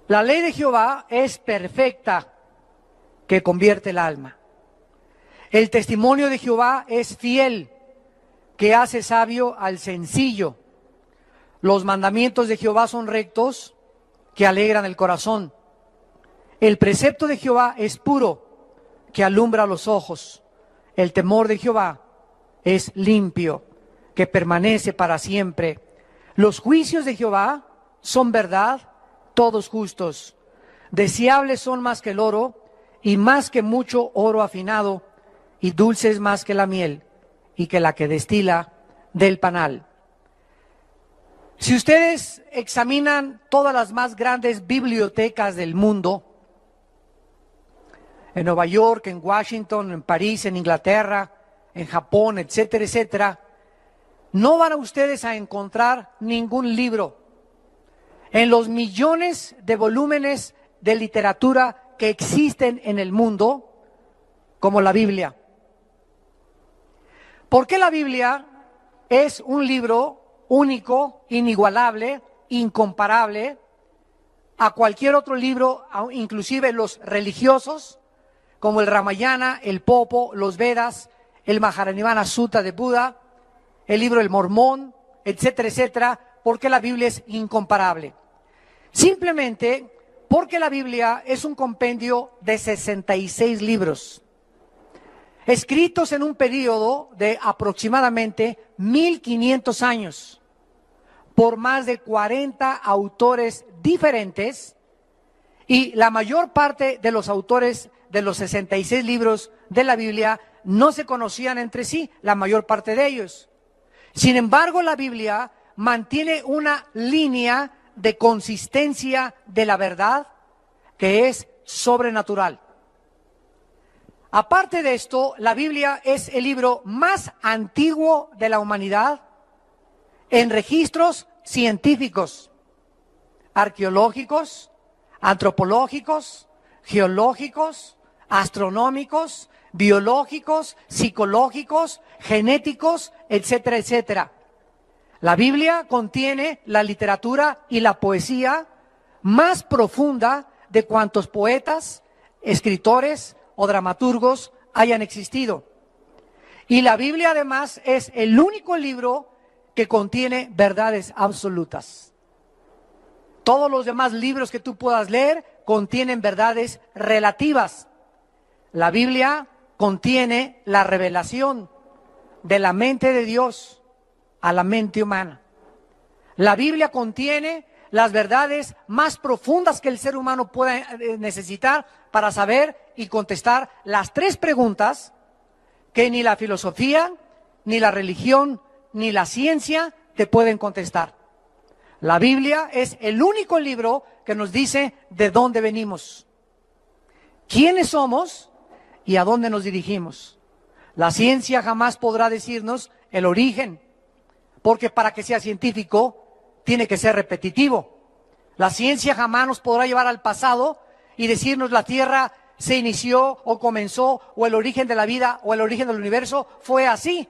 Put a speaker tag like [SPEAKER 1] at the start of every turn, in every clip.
[SPEAKER 1] La ley de Jehová es perfecta, que convierte el alma. El testimonio de Jehová es fiel, que hace sabio al sencillo. Los mandamientos de Jehová son rectos, que alegran el corazón. El precepto de Jehová es puro, que alumbra los ojos. El temor de Jehová es limpio, que permanece para siempre. Los juicios de Jehová son verdad, todos justos. Deseables son más que el oro, y más que mucho oro afinado, y dulces más que la miel, y que la que destila del panal. Si ustedes examinan todas las más grandes bibliotecas del mundo, en Nueva York, en Washington, en París, en Inglaterra, en Japón, etcétera, etcétera, no van a ustedes a encontrar ningún libro en los millones de volúmenes de literatura que existen en el mundo como la Biblia. Porque la Biblia es un libro único, inigualable, incomparable a cualquier otro libro, inclusive los religiosos, como el Ramayana, el Popo, los Vedas, el Mahajanivana Sutta de Buda, el libro del Mormón, etcétera, etcétera, porque la Biblia es incomparable. Simplemente porque la Biblia es un compendio de 66 libros, escritos en un periodo de aproximadamente 1500 años, por más de 40 autores diferentes, y la mayor parte de los autores de los 66 libros de la Biblia no se conocían entre sí, la mayor parte de ellos. Sin embargo, la Biblia mantiene una línea de consistencia de la verdad que es sobrenatural. Aparte de esto, la Biblia es el libro más antiguo de la humanidad en registros científicos, arqueológicos, antropológicos, geológicos, astronómicos, biológicos, psicológicos, genéticos, etcétera, etcétera. La Biblia contiene la literatura y la poesía más profunda de cuantos poetas, escritores o dramaturgos hayan existido. Y la Biblia además es el único libro que contiene verdades absolutas. Todos los demás libros que tú puedas leer contienen verdades relativas. La Biblia contiene la revelación de la mente de Dios a la mente humana. La Biblia contiene las verdades más profundas que el ser humano pueda necesitar para saber y contestar las tres preguntas que ni la filosofía, ni la religión, ni la ciencia te pueden contestar. La Biblia es el único libro que nos dice de dónde venimos, quiénes somos y a dónde nos dirigimos. La ciencia jamás podrá decirnos el origen, porque para que sea científico tiene que ser repetitivo. La ciencia jamás nos podrá llevar al pasado y decirnos la Tierra se inició o comenzó, o el origen de la vida o el origen del universo fue así.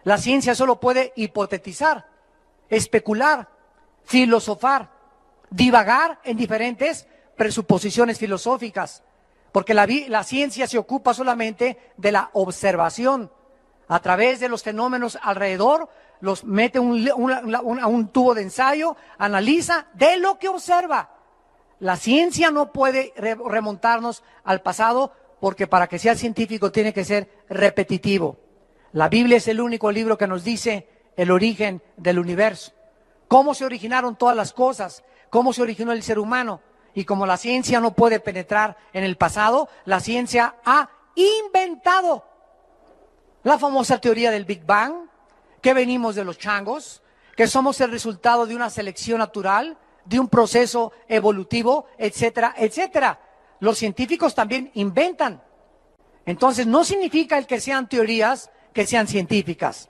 [SPEAKER 1] La ciencia solo puede hipotetizar, especular, filosofar, divagar en diferentes presuposiciones filosóficas, porque la ciencia se ocupa solamente de la observación. A través de los fenómenos alrededor, los mete a un tubo de ensayo, analiza de lo que observa. La ciencia no puede remontarnos al pasado, porque para que sea científico tiene que ser repetitivo. La Biblia es el único libro que nos dice el origen del universo, cómo se originaron todas las cosas, cómo se originó el ser humano. Y como la ciencia no puede penetrar en el pasado, la ciencia ha inventado la famosa teoría del Big Bang, que venimos de los changos, que somos el resultado de una selección natural, de un proceso evolutivo, etcétera, etcétera. Los científicos también inventan. Entonces no significa el que sean teorías que sean científicas.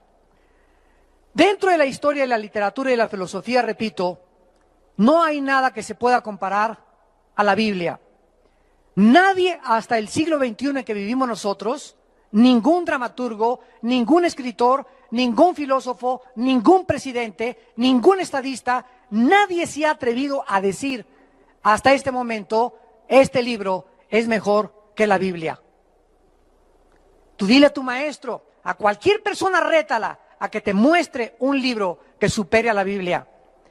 [SPEAKER 1] Dentro de la historia de la literatura y de la filosofía, repito, no hay nada que se pueda comparar a la Biblia. Nadie hasta el siglo XXI en que vivimos nosotros, ningún dramaturgo, ningún escritor, ningún filósofo, ningún presidente, ningún estadista, nadie se ha atrevido a decir hasta este momento, este libro es mejor que la Biblia. Tú dile a tu maestro, a cualquier persona rétala a que te muestre un libro que supere a la Biblia.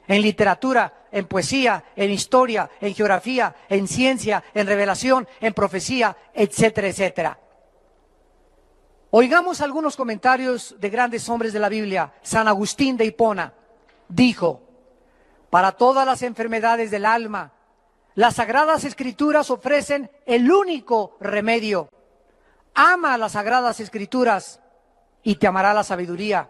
[SPEAKER 1] En literatura, en poesía, en historia, en geografía, en ciencia, en revelación, en profecía, etcétera, etcétera. Oigamos algunos comentarios de grandes hombres de la Biblia. San Agustín de Hipona dijo: para todas las enfermedades del alma, las Sagradas Escrituras ofrecen el único remedio. Ama las Sagradas Escrituras y te amará la sabiduría.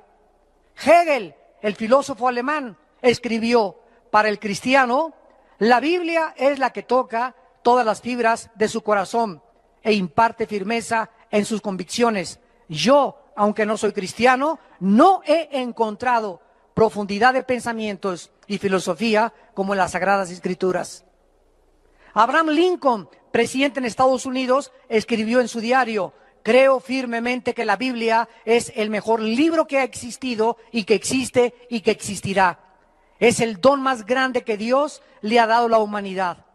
[SPEAKER 1] Hegel, el filósofo alemán, escribió: para el cristiano, la Biblia es la que toca todas las fibras de su corazón e imparte firmeza en sus convicciones. Yo, aunque no soy cristiano, no he encontrado profundidad de pensamientos y filosofía como en las Sagradas Escrituras. Abraham Lincoln, presidente en Estados Unidos, escribió en su diario: creo firmemente que la Biblia es el mejor libro que ha existido y que existe y que existirá. Es el don más grande que Dios le ha dado a la humanidad.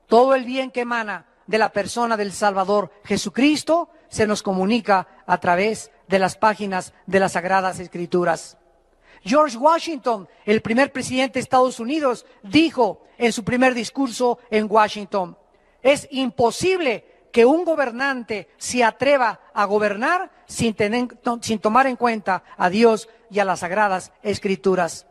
[SPEAKER 1] Todo el bien que emana de la persona del Salvador Jesucristo se nos comunica a través de las páginas de las Sagradas Escrituras. George Washington, el primer presidente de Estados Unidos, dijo en su primer discurso en Washington: es imposible que un gobernante se atreva a gobernar sin tomar en cuenta a Dios y a las Sagradas Escrituras.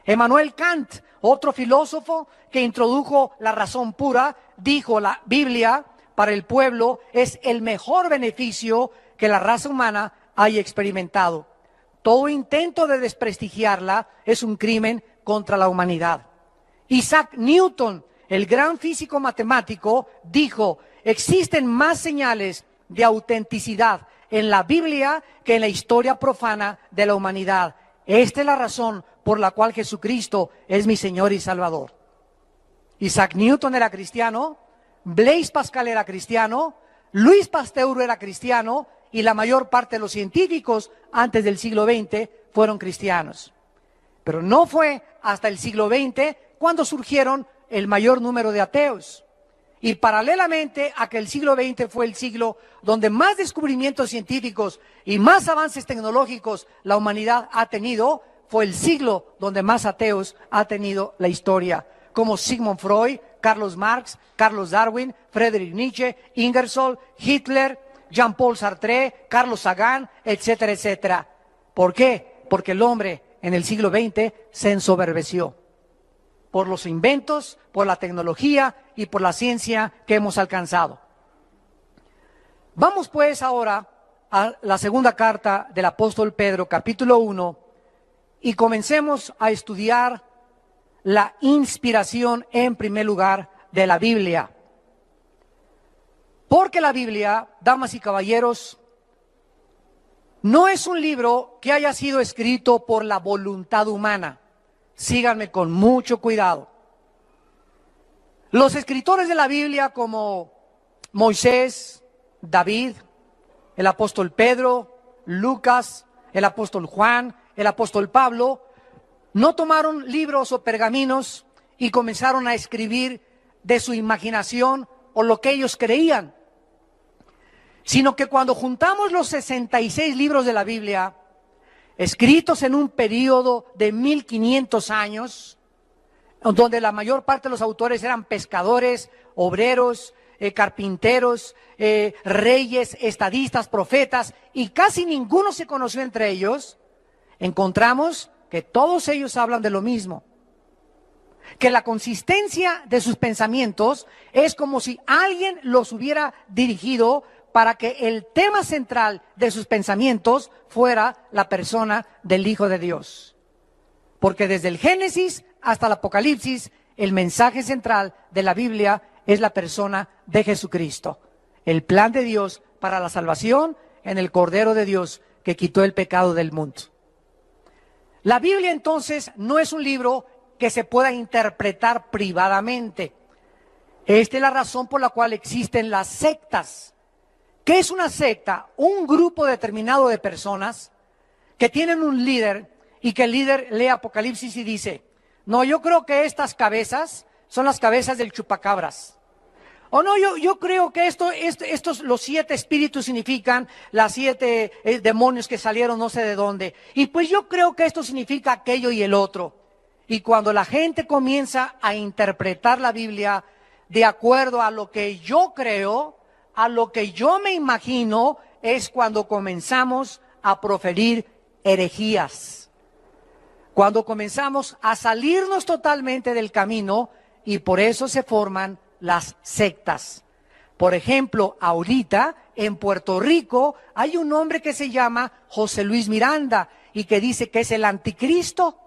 [SPEAKER 1] Immanuel Kant, otro filósofo que introdujo la razón pura, dijo: la Biblia para el pueblo es el mejor beneficio que la raza humana haya experimentado. Todo intento de desprestigiarla es un crimen contra la humanidad. Isaac Newton, el gran físico matemático, dijo: existen más señales de autenticidad en la Biblia que en la historia profana de la humanidad. Esta es la razón por la cual Jesucristo es mi Señor y Salvador. Isaac Newton era cristiano, Blaise Pascal era cristiano, Luis Pasteur era cristiano, y la mayor parte de los científicos antes del siglo XX fueron cristianos. Pero no fue hasta el siglo XX cuando surgieron el mayor número de ateos. Y paralelamente a que el siglo XX fue el siglo donde más descubrimientos científicos y más avances tecnológicos la humanidad ha tenido, fue el siglo donde más ateos ha tenido la historia, como Sigmund Freud, Carlos Marx, Carlos Darwin, Friedrich Nietzsche, Ingersoll, Hitler, Jean-Paul Sartre, Carlos Sagan, etcétera, etcétera. ¿Por qué? Porque el hombre en el siglo XX se ensoberbeció por los inventos, por la tecnología y por la ciencia que hemos alcanzado. Vamos pues ahora a la segunda carta del apóstol Pedro, capítulo 1, y comencemos a estudiar la inspiración en primer lugar de la Biblia. Porque la Biblia, damas y caballeros, no es un libro que haya sido escrito por la voluntad humana. Síganme con mucho cuidado. Los escritores de la Biblia como Moisés, David, el apóstol Pedro, Lucas, el apóstol Juan, el apóstol Pablo, no tomaron libros o pergaminos y comenzaron a escribir de su imaginación o lo que ellos creían, sino que cuando juntamos los 66 libros de la Biblia, escritos en un periodo de 1500 años, donde la mayor parte de los autores eran pescadores, obreros, carpinteros, reyes, estadistas, profetas, y casi ninguno se conoció entre ellos, encontramos que todos ellos hablan de lo mismo. Que la consistencia de sus pensamientos es como si alguien los hubiera dirigido para que el tema central de sus pensamientos fuera la persona del Hijo de Dios. Porque desde el Génesis hasta el Apocalipsis, el mensaje central de la Biblia es la persona de Jesucristo. El plan de Dios para la salvación en el Cordero de Dios que quitó el pecado del mundo. La Biblia entonces no es un libro que se pueda interpretar privadamente. Esta es la razón por la cual existen las sectas. ¿Qué es una secta? Un grupo determinado de personas que tienen un líder y que el líder lee Apocalipsis y dice: no, yo creo que estas cabezas son las cabezas del chupacabras. O no, yo creo que los 7 espíritus significan las 7 demonios que salieron no sé de dónde. Y pues yo creo que esto significa aquello y el otro. Y cuando la gente comienza a interpretar la Biblia de acuerdo a lo que yo creo, a lo que yo me imagino, es cuando comenzamos a proferir herejías. Cuando comenzamos a salirnos totalmente del camino, y por eso se forman las sectas. Por ejemplo, ahorita en Puerto Rico hay un hombre que se llama José Luis Miranda y que dice que es el anticristo.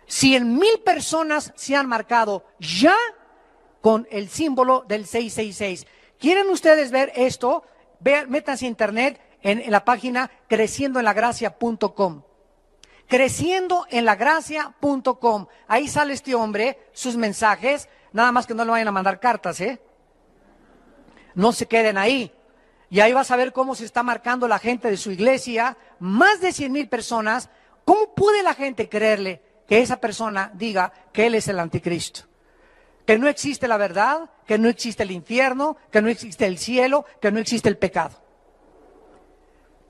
[SPEAKER 1] 100,000 personas se han marcado ya con el símbolo del 666. ¿Quieren ustedes ver esto? Métanse a internet en la página creciendoenlagracia.com. Creciendoenlagracia.com. Ahí sale este hombre, sus mensajes. Nada más que no le vayan a mandar cartas, No se queden ahí. Y ahí vas a ver cómo se está marcando la gente de su iglesia. Más de 100,000 personas. ¿Cómo puede la gente creerle que esa persona diga que él es el anticristo? Que no existe la verdad, que no existe el infierno, que no existe el cielo, que no existe el pecado.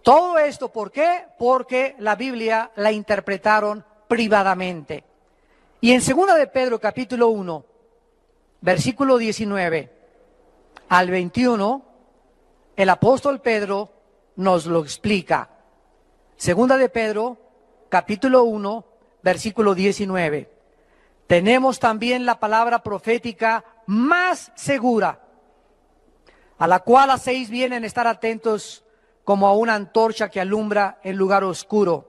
[SPEAKER 1] Todo esto, ¿por qué? Porque la Biblia la interpretaron privadamente. Y en 2 de Pedro, capítulo 1, versículo 19 al 21, el apóstol Pedro nos lo explica. 2 de Pedro, capítulo 1, versículo 19. Tenemos también la palabra profética más segura, a la cual hacéis bien en estar atentos como a una antorcha que alumbra en lugar oscuro,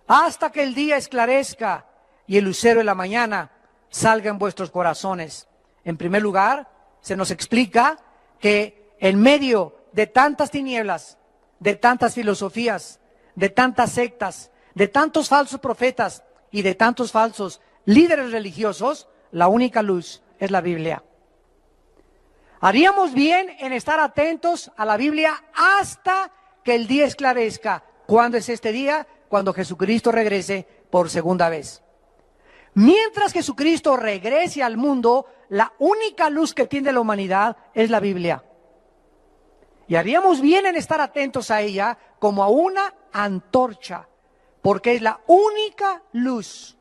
[SPEAKER 1] hasta que el día esclarezca y el lucero de la mañana salga en vuestros corazones. En primer lugar, se nos explica que en medio de tantas tinieblas, de tantas filosofías, de tantas sectas, de tantos falsos profetas y de tantos falsos líderes religiosos, la única luz es la Biblia. Haríamos bien en estar atentos a la Biblia hasta que el día esclarezca. ¿Cuándo es este día? Cuando Jesucristo regrese por segunda vez. Mientras Jesucristo regrese al mundo, la única luz que tiene la humanidad es la Biblia. Y haríamos bien en estar atentos a ella como a una antorcha, porque es la única luz,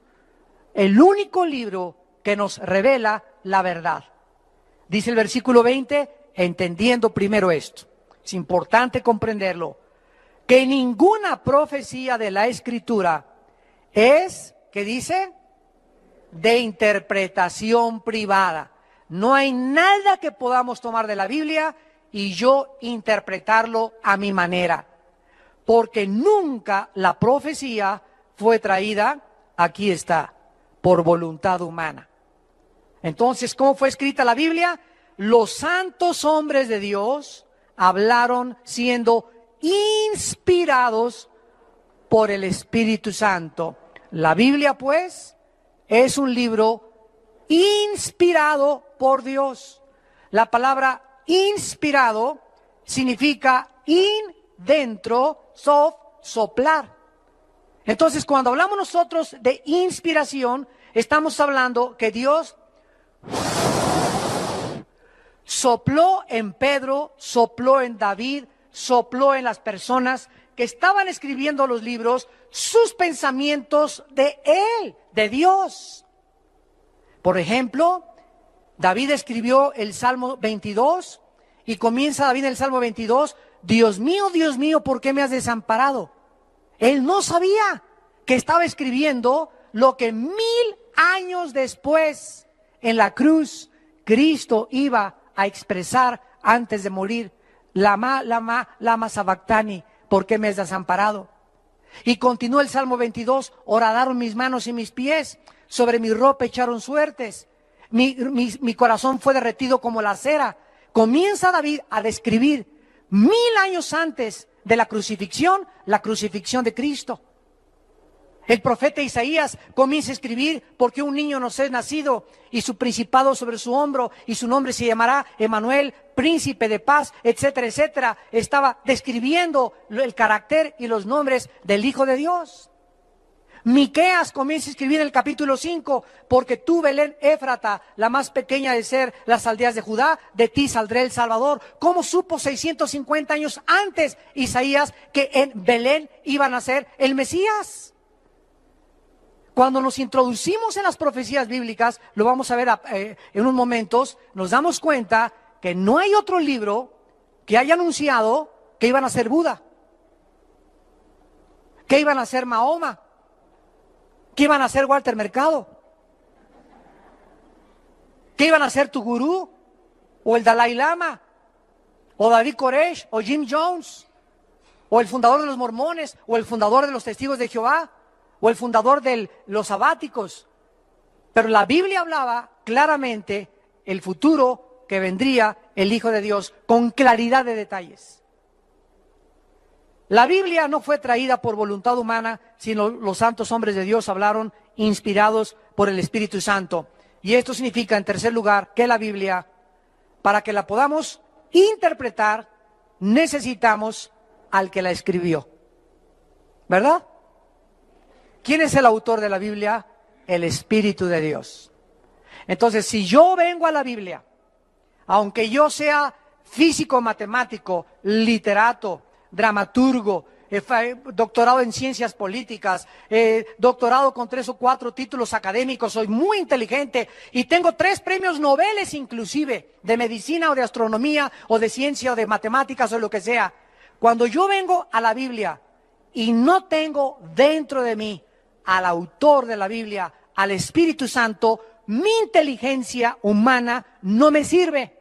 [SPEAKER 1] el único libro que nos revela la verdad. Dice el versículo 20, entendiendo primero esto, es importante comprenderlo, que ninguna profecía de la Escritura es, ¿qué dice?, de interpretación privada. No hay nada que podamos tomar de la Biblia y yo interpretarlo a mi manera, porque nunca la profecía fue traída, aquí está, por voluntad humana. Entonces, ¿cómo fue escrita la Biblia? Los santos hombres de Dios hablaron siendo inspirados por el Espíritu Santo. La Biblia, pues, es un libro inspirado por Dios. La palabra inspirado significa dentro, soplar. Entonces, cuando hablamos nosotros de inspiración, estamos hablando que Dios sopló en Pedro, sopló en David, sopló en las personas que estaban escribiendo los libros, sus pensamientos de Él, de Dios. Por ejemplo, David escribió el Salmo 22 y comienza David en el Salmo 22, Dios mío, ¿por qué me has desamparado? Él no sabía que estaba escribiendo lo que 1000 años después en la cruz Cristo iba a expresar antes de morir. Lama sabactani, ¿por qué me has desamparado? Y continúa el Salmo 22, horadaron mis manos y mis pies, sobre mi ropa echaron suertes, mi corazón fue derretido como la cera. Comienza David a describir 1000 años antes de la crucifixión de Cristo. El profeta Isaías comienza a escribir, porque un niño nos es nacido y su principado sobre su hombro y su nombre se llamará Emmanuel, príncipe de paz, etcétera, etcétera. Estaba describiendo el carácter y los nombres del Hijo de Dios. Miqueas comienza a escribir en el capítulo 5, porque tú, Belén Éfrata, la más pequeña de ser las aldeas de Judá, de ti saldrá el Salvador. ¿Cómo supo 650 años antes Isaías que en Belén iba a nacer el Mesías? Cuando nos introducimos en las profecías bíblicas, lo vamos a ver en unos momentos, nos damos cuenta que no hay otro libro que haya anunciado que iban a ser Buda, que iban a ser Mahoma, que iban a ser Walter Mercado, que iban a ser tu gurú, o el Dalai Lama, o David Koresh, o Jim Jones, o el fundador de los mormones, o el fundador de los testigos de Jehová, o el fundador de los sabáticos. Pero la Biblia hablaba claramente el futuro que vendría el Hijo de Dios con claridad de detalles. La Biblia no fue traída por voluntad humana, sino los santos hombres de Dios hablaron inspirados por el Espíritu Santo. Y esto significa, en tercer lugar, que la Biblia, para que la podamos interpretar, necesitamos al que la escribió. ¿Verdad? ¿Quién es el autor de la Biblia? El Espíritu de Dios. Entonces, si yo vengo a la Biblia, aunque yo sea físico, matemático, literato, dramaturgo, doctorado en ciencias políticas, doctorado con 3 o 4 títulos académicos, soy muy inteligente y tengo 3 premios Nobel inclusive, de medicina o de astronomía o de ciencia o de matemáticas o lo que sea. Cuando yo vengo a la Biblia y no tengo dentro de mí al autor de la Biblia, al Espíritu Santo, mi inteligencia humana no me sirve.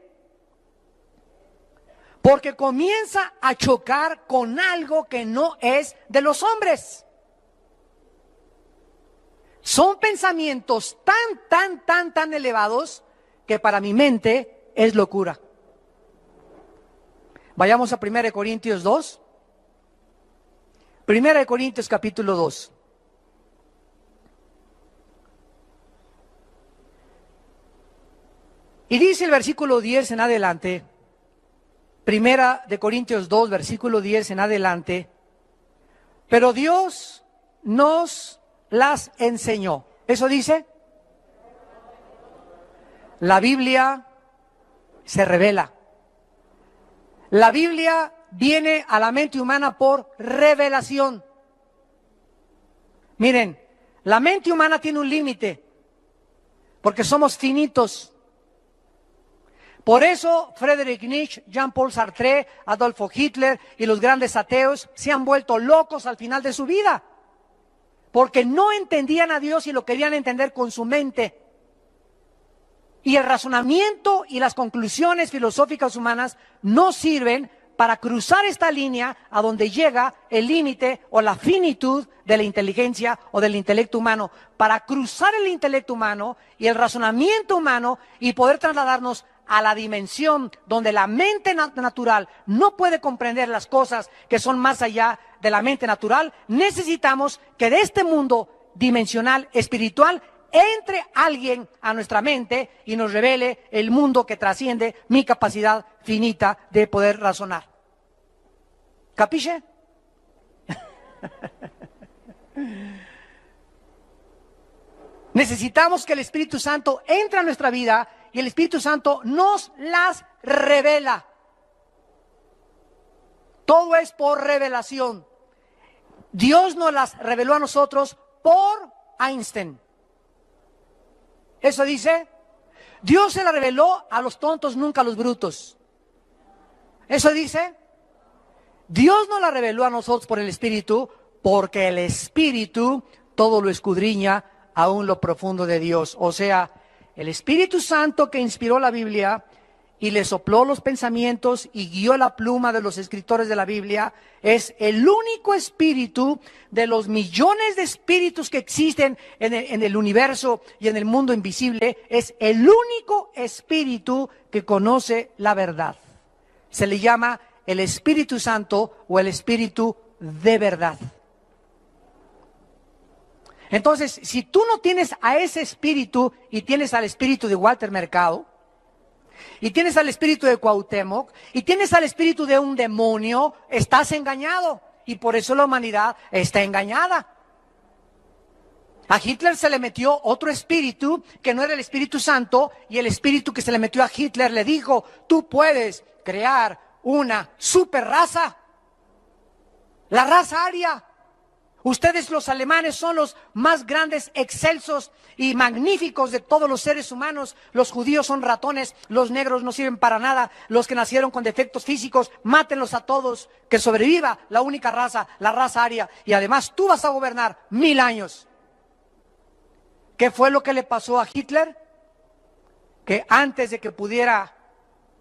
[SPEAKER 1] Porque comienza a chocar con algo que no es de los hombres. Son pensamientos tan elevados que para mi mente es locura. Vayamos a 1 Corintios 2. 1 Corintios capítulo 2. Y dice el versículo 10 en adelante, 1 Corintios 2, versículo 10 en adelante, pero Dios nos las enseñó. ¿Eso dice? La Biblia se revela. La Biblia viene a la mente humana por revelación. Miren, la mente humana tiene un límite, porque somos finitos. Por eso Friedrich Nietzsche, Jean-Paul Sartre, Adolfo Hitler y los grandes ateos se han vuelto locos al final de su vida, porque no entendían a Dios y lo querían entender con su mente. Y el razonamiento y las conclusiones filosóficas humanas no sirven para cruzar esta línea a donde llega el límite o la finitud de la inteligencia o del intelecto humano. Para cruzar el intelecto humano y el razonamiento humano y poder trasladarnos a la dimensión donde la mente natural no puede comprender las cosas que son más allá de la mente natural, necesitamos que de este mundo dimensional espiritual entre alguien a nuestra mente y nos revele el mundo que trasciende mi capacidad finita de poder razonar. ¿Capisce? Necesitamos que el Espíritu Santo entre a nuestra vida y el Espíritu Santo nos las revela. Todo es por revelación. Dios nos las reveló a nosotros por Einstein. ¿Eso dice? Dios se la reveló a los tontos, nunca a los brutos. ¿Eso dice? Dios nos la reveló a nosotros por el Espíritu, porque el Espíritu todo lo escudriña aún lo profundo de Dios. O sea, el Espíritu Santo que inspiró la Biblia y le sopló los pensamientos y guió la pluma de los escritores de la Biblia, es el único espíritu de los millones de espíritus que existen en el universo y en el mundo invisible, es el único espíritu que conoce la verdad. Se le llama el Espíritu Santo o el Espíritu de verdad. Entonces, si tú no tienes a ese espíritu y tienes al espíritu de Walter Mercado, y tienes al espíritu de Cuauhtémoc, y tienes al espíritu de un demonio, estás engañado. Y por eso la humanidad está engañada. A Hitler se le metió otro espíritu que no era el Espíritu Santo, y el espíritu que se le metió a Hitler le dijo: tú puedes crear una super raza, la raza aria. Ustedes los alemanes son los más grandes, excelsos y magníficos de todos los seres humanos. Los judíos son ratones, los negros no sirven para nada, los que nacieron con defectos físicos, mátenlos a todos, que sobreviva la única raza, la raza aria, y además tú vas a gobernar 1000 años. ¿Qué fue lo que le pasó a Hitler? Que antes de que pudiera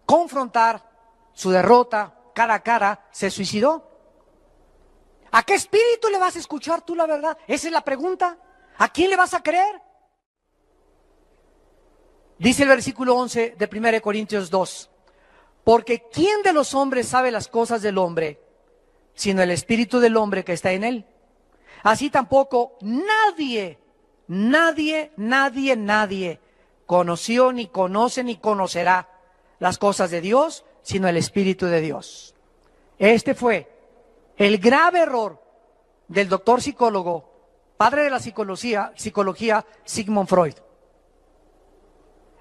[SPEAKER 1] confrontar su derrota cara a cara, se suicidó. ¿A qué espíritu le vas a escuchar tú la verdad? Esa es la pregunta. ¿A quién le vas a creer? Dice el versículo 11 de 1 Corintios 2. Porque ¿quién de los hombres sabe las cosas del hombre, sino el espíritu del hombre que está en él? Así tampoco nadie conoció, ni conoce, ni conocerá las cosas de Dios, sino el Espíritu de Dios. Este fue el grave error del doctor psicólogo, padre de la psicología, Sigmund Freud.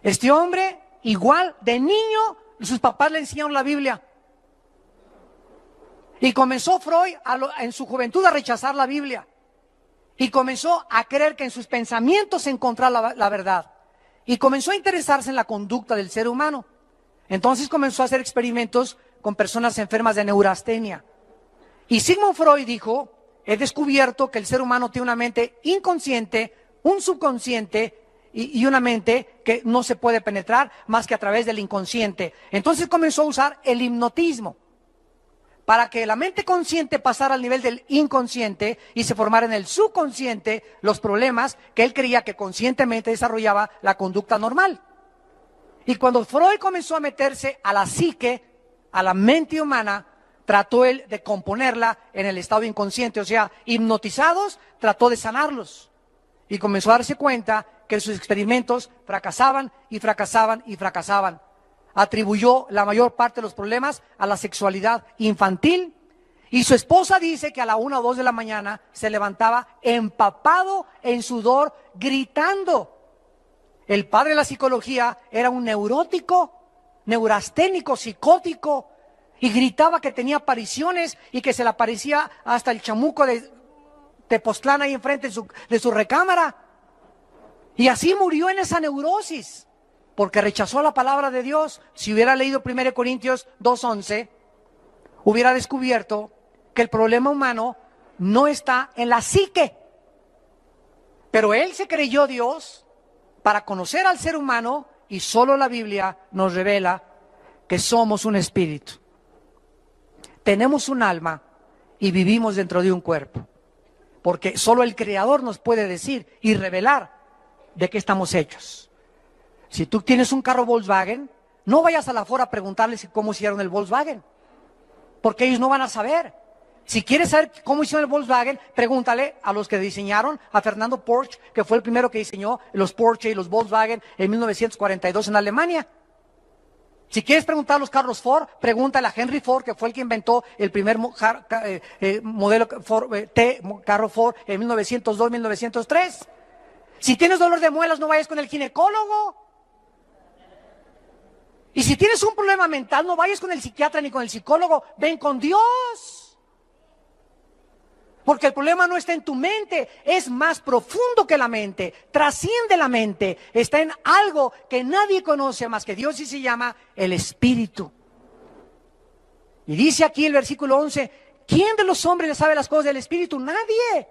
[SPEAKER 1] Este hombre, igual de niño, sus papás le enseñaron la Biblia. Y comenzó Freud en su juventud a rechazar la Biblia. Y comenzó a creer que en sus pensamientos se encontraba la verdad. Y comenzó a interesarse en la conducta del ser humano. Entonces comenzó a hacer experimentos con personas enfermas de neurastenia. Y Sigmund Freud dijo: he descubierto que el ser humano tiene una mente inconsciente, un subconsciente y una mente que no se puede penetrar más que a través del inconsciente. Entonces comenzó a usar el hipnotismo para que la mente consciente pasara al nivel del inconsciente y se formara en el subconsciente los problemas que él creía que conscientemente desarrollaba la conducta normal. Y cuando Freud comenzó a meterse a la psique, a la mente humana, trató él de componerla en el estado inconsciente, o sea, hipnotizados, trató de sanarlos. Y comenzó a darse cuenta que sus experimentos fracasaban y fracasaban y fracasaban. Atribuyó la mayor parte de los problemas a la sexualidad infantil, y su esposa dice que a la 1 o 2 de la mañana se levantaba empapado en sudor, gritando. El padre de la psicología era un neurótico, neurasténico, psicótico, y gritaba que tenía apariciones y que se le aparecía hasta el chamuco de Tepoztlán ahí enfrente de su recámara. Y así murió en esa neurosis, porque rechazó la palabra de Dios. Si hubiera leído 1 Corintios 2:11, hubiera descubierto que el problema humano no está en la psique. Pero él se creyó Dios para conocer al ser humano, y solo la Biblia nos revela que somos un espíritu. Tenemos un alma y vivimos dentro de un cuerpo, porque solo el Creador nos puede decir y revelar de qué estamos hechos. Si tú tienes un carro Volkswagen, no vayas a la Ford a preguntarles cómo hicieron el Volkswagen, porque ellos no van a saber. Si quieres saber cómo hicieron el Volkswagen, pregúntale a los que diseñaron, a Fernando Porsche, que fue el primero que diseñó los Porsche y los Volkswagen en 1942 en Alemania. Si quieres preguntar a los Carlos Ford, pregúntale a Henry Ford, que fue el que inventó el primer modelo carro Ford en 1902-1903. Si tienes dolor de muelas, no vayas con el ginecólogo. Y si tienes un problema mental, no vayas con el psiquiatra ni con el psicólogo, ven con Dios. Porque el problema no está en tu mente, es más profundo que la mente, trasciende la mente, está en algo que nadie conoce más que Dios, y se llama el Espíritu. Y dice aquí el versículo 11, ¿quién de los hombres sabe las cosas del Espíritu? Nadie.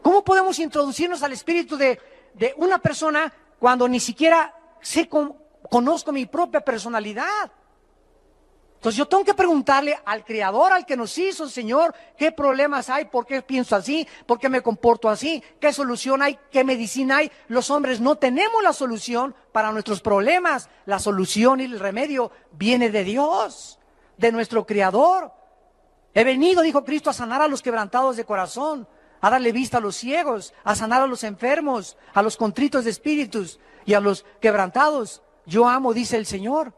[SPEAKER 1] ¿Cómo podemos introducirnos al Espíritu de una persona cuando ni siquiera conozco mi propia personalidad? Entonces yo tengo que preguntarle al Creador, al que nos hizo, Señor, ¿qué problemas hay? ¿Por qué pienso así? ¿Por qué me comporto así? ¿Qué solución hay? ¿Qué medicina hay? Los hombres no tenemos la solución para nuestros problemas. La solución y el remedio viene de Dios, de nuestro Creador. He venido, dijo Cristo, a sanar a los quebrantados de corazón, a darle vista a los ciegos, a sanar a los enfermos, a los contritos de espíritus y a los quebrantados. Yo amo, dice el Señor.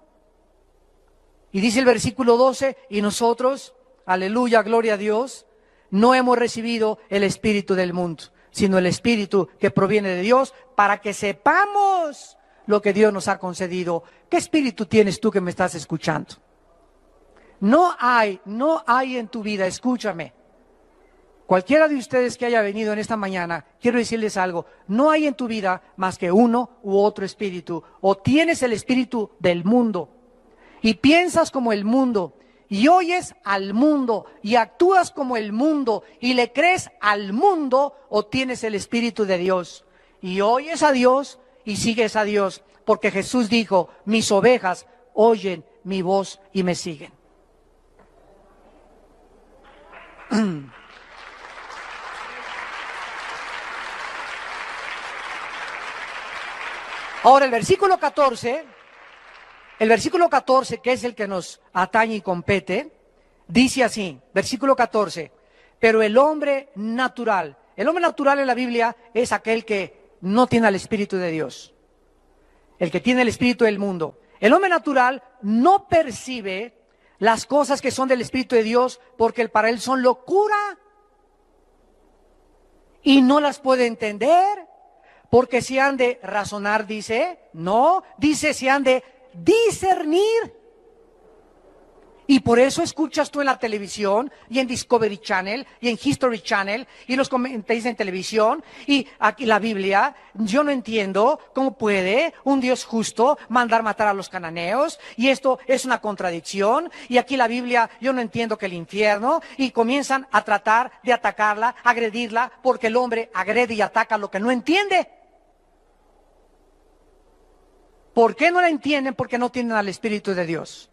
[SPEAKER 1] Y dice el versículo 12, y nosotros, aleluya, gloria a Dios, no hemos recibido el espíritu del mundo, sino el Espíritu que proviene de Dios, para que sepamos lo que Dios nos ha concedido. ¿Qué espíritu tienes tú que me estás escuchando? No hay en tu vida, escúchame. Cualquiera de ustedes que haya venido en esta mañana, quiero decirles algo, no hay en tu vida más que uno u otro espíritu. O tienes el espíritu del mundo y piensas como el mundo y oyes al mundo y actúas como el mundo y le crees al mundo, o tienes el espíritu de Dios y oyes a Dios y sigues a Dios, porque Jesús dijo, mis ovejas oyen mi voz y me siguen. Ahora el versículo 14, que es el que nos atañe y compete, dice así, versículo 14, pero el hombre natural en la Biblia es aquel que no tiene el Espíritu de Dios, el que tiene el espíritu del mundo. El hombre natural no percibe las cosas que son del Espíritu de Dios, porque para él son locura y no las puede entender, porque si han de razonar, dice, no, dice si han de discernir. Y por eso escuchas tú en la televisión y en Discovery Channel y en History Channel y los comentarios en televisión y aquí la Biblia. Yo no entiendo cómo puede un Dios justo mandar matar a los cananeos, y esto es una contradicción. Y aquí la Biblia, yo no entiendo que el infierno, y comienzan a tratar de atacarla, agredirla, porque el hombre agrede y ataca lo que no entiende. ¿Por qué no la entienden? Porque no tienen al Espíritu de Dios.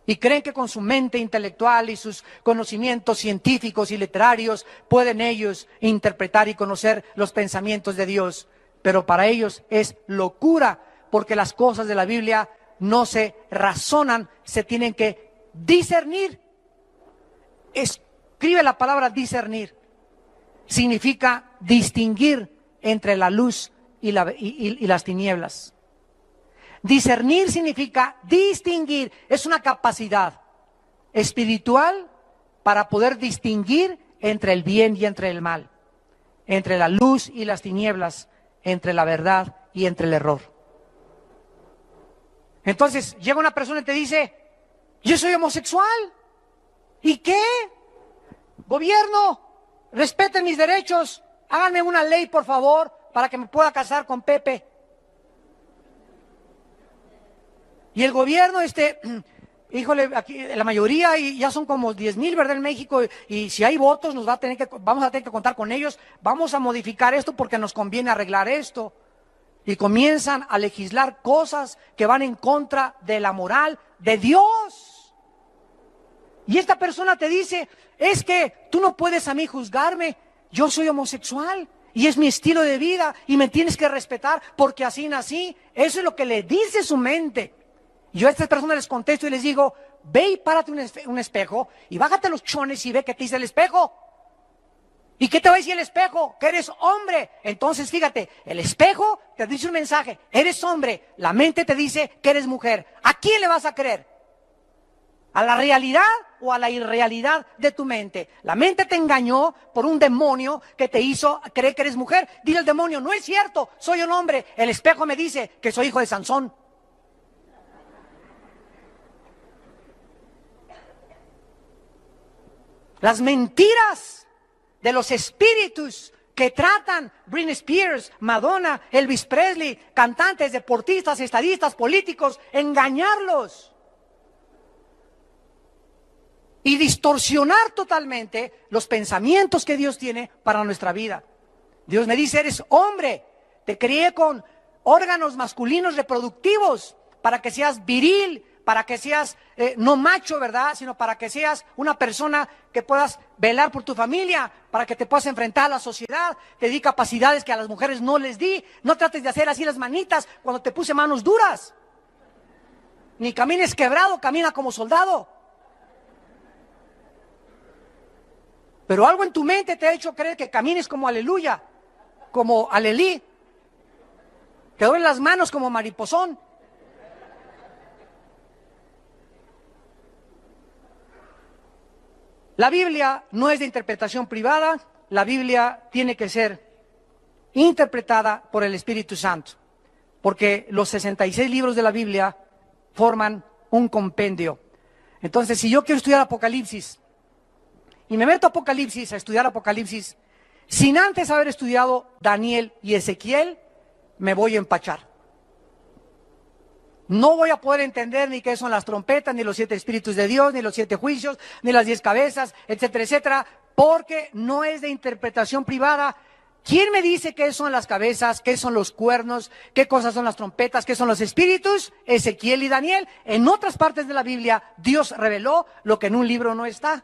[SPEAKER 1] Y creen que con su mente intelectual y sus conocimientos científicos y literarios pueden ellos interpretar y conocer los pensamientos de Dios. Pero para ellos es locura, porque las cosas de la Biblia no se razonan, se tienen que discernir. Escribe la palabra discernir. Significa distinguir entre la luz y las tinieblas. Discernir significa distinguir, es una capacidad espiritual para poder distinguir entre el bien y entre el mal, entre la luz y las tinieblas, entre la verdad y entre el error. Entonces llega una persona y te dice, yo soy homosexual. ¿Y qué? Gobierno, respeten mis derechos, háganme una ley por favor para que me pueda casar con Pepe. Y el gobierno, híjole, aquí la mayoría, y ya son como 10,000, ¿verdad? En México, y si hay votos, vamos a tener que contar con ellos, vamos a modificar esto porque nos conviene arreglar esto. Y comienzan a legislar cosas que van en contra de la moral de Dios. Y esta persona te dice, es que tú no puedes a mí juzgarme, yo soy homosexual. Y es mi estilo de vida, y me tienes que respetar porque así nací. Eso es lo que le dice su mente. Yo a estas personas les contesto y les digo, ve y párate un espejo y bájate los chones y ve qué te dice el espejo. ¿Y qué te va a decir el espejo? Que eres hombre. Entonces fíjate, el espejo te dice un mensaje, eres hombre. La mente te dice que eres mujer. ¿A quién le vas a creer? ¿A la realidad o a la irrealidad de tu mente? La mente te engañó por un demonio que te hizo creer que eres mujer. Dile al demonio, no es cierto, soy un hombre. El espejo me dice que soy hijo de Sansón. Las mentiras de los espíritus que tratan Britney Spears, Madonna, Elvis Presley, cantantes, deportistas, estadistas, políticos, engañarlos y distorsionar totalmente los pensamientos que Dios tiene para nuestra vida. Dios me dice, eres hombre, te crié con órganos masculinos reproductivos para que seas viril, para que seas no macho, ¿verdad? Sino para que seas una persona que puedas velar por tu familia, para que te puedas enfrentar a la sociedad. Te di capacidades que a las mujeres no les di. No trates de hacer así las manitas cuando te puse manos duras. Ni camines quebrado, camina como soldado. Pero algo en tu mente te ha hecho creer que camines como aleluya, como alelí. Te duelen las manos como mariposón. La Biblia no es de interpretación privada, la Biblia tiene que ser interpretada por el Espíritu Santo, porque los 66 libros de la Biblia forman un compendio. Entonces, si yo quiero estudiar Apocalipsis y me meto a Apocalipsis, a estudiar Apocalipsis, sin antes haber estudiado Daniel y Ezequiel, me voy a empachar. No voy a poder entender ni qué son las trompetas, ni los 7 espíritus de Dios, ni los 7 juicios, ni las 10 cabezas, etcétera, etcétera, porque no es de interpretación privada. ¿Quién me dice qué son las cabezas, qué son los cuernos, qué cosas son las trompetas, qué son los espíritus? Ezequiel y Daniel. En otras partes de la Biblia, Dios reveló lo que en un libro no está.